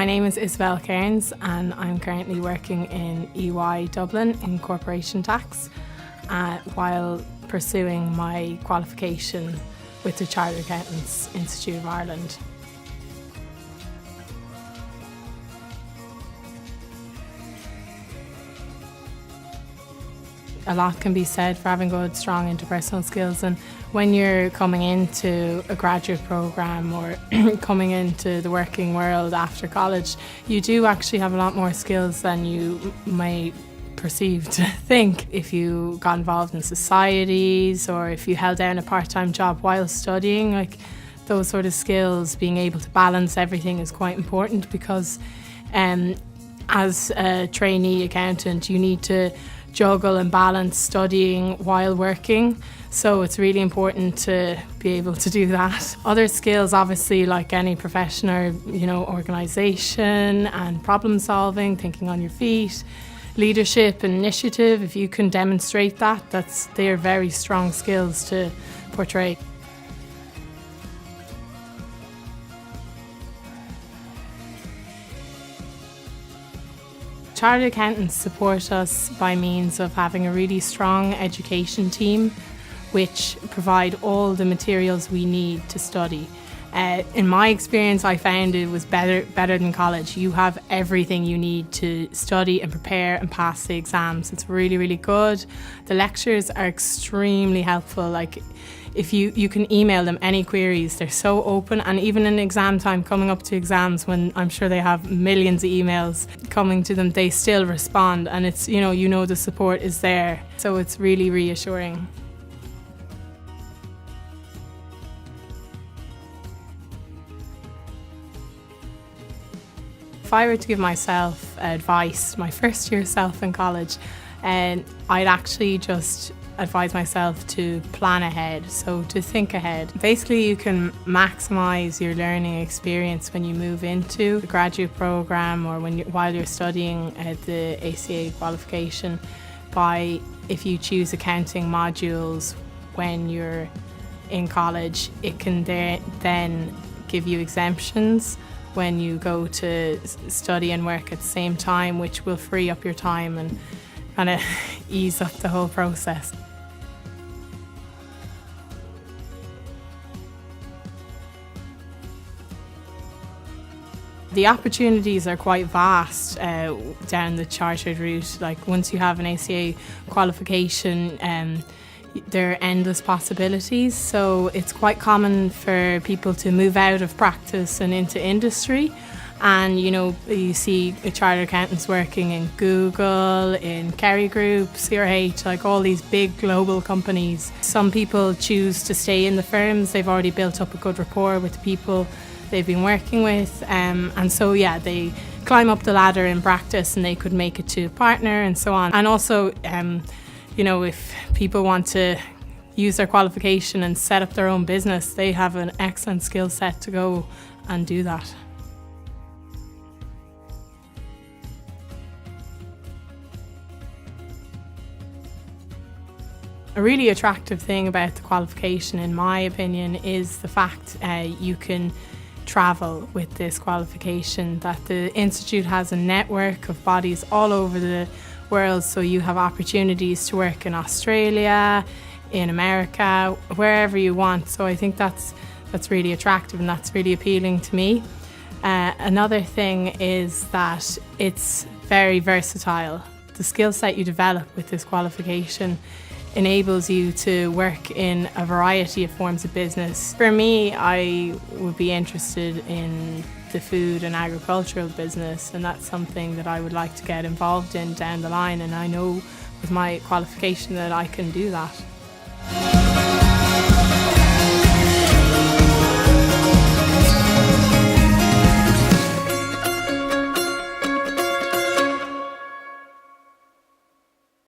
My name is Isabelle Cairns and I'm currently working in EY Dublin in corporation tax while pursuing my qualification with the Charlie Kenton Institute of Ireland. A lot can be said for having good, strong interpersonal skills, and when you're coming into a graduate programme or coming into the working world after college, you do actually have a lot more skills than you may perceive to think. If you got involved in societies or if you held down a part-time job while studying, like those sort of skills, being able to balance everything is quite important because as a trainee accountant you need to juggle and balance studying while working, so it's really important to be able to do that. Other skills, obviously, like any profession, are organisation and problem solving, thinking on your feet, leadership and initiative. If you can demonstrate that, they're very strong skills to portray. Charlie Accountants support us by means of having a really strong education team which provide all the materials we need to study. In my experience, I found it was better than college. You have everything you need to study and prepare and pass the exams. It's really, really good. The lectures are extremely helpful. Like, if you can email them any queries, they're so open, and even in exam time, coming up to exams when I'm sure they have millions of emails coming to them, they still respond, and it's the support is there, so it's really reassuring. If I were to give myself advice, my first year self in college, I'd actually just advise myself to plan ahead, so to think ahead. Basically, you can maximise your learning experience when you move into the graduate programme or while you're studying the ACA qualification if you choose accounting modules when you're in college. It can then give you exemptions when you go to study and work at the same time, which will free up your time and kind of ease up the whole process. The opportunities are quite vast down the chartered route. Like, once you have an ACA qualification, there are endless possibilities. So it's quite common for people to move out of practice and into industry. And you see chartered accountants working in Google, in Kerry Group, CRH, like all these big global companies. Some people choose to stay in the firms. They've already built up a good rapport with the people they've been working with, and so they climb up the ladder in practice and they could make it to partner and so on. And also if people want to use their qualification and set up their own business, they have an excellent skill set to go and do that. A really attractive thing about the qualification, in my opinion, is the fact you can travel with this qualification, that the Institute has a network of bodies all over the world, so you have opportunities to work in Australia, in America, wherever you want. So I think that's really attractive and that's really appealing to me. Another thing is that it's very versatile. The skill set you develop with this qualification enables you to work in a variety of forms of business. For me, I would be interested in the food and agricultural business, and that's something that I would like to get involved in down the line, and I know with my qualification that I can do that.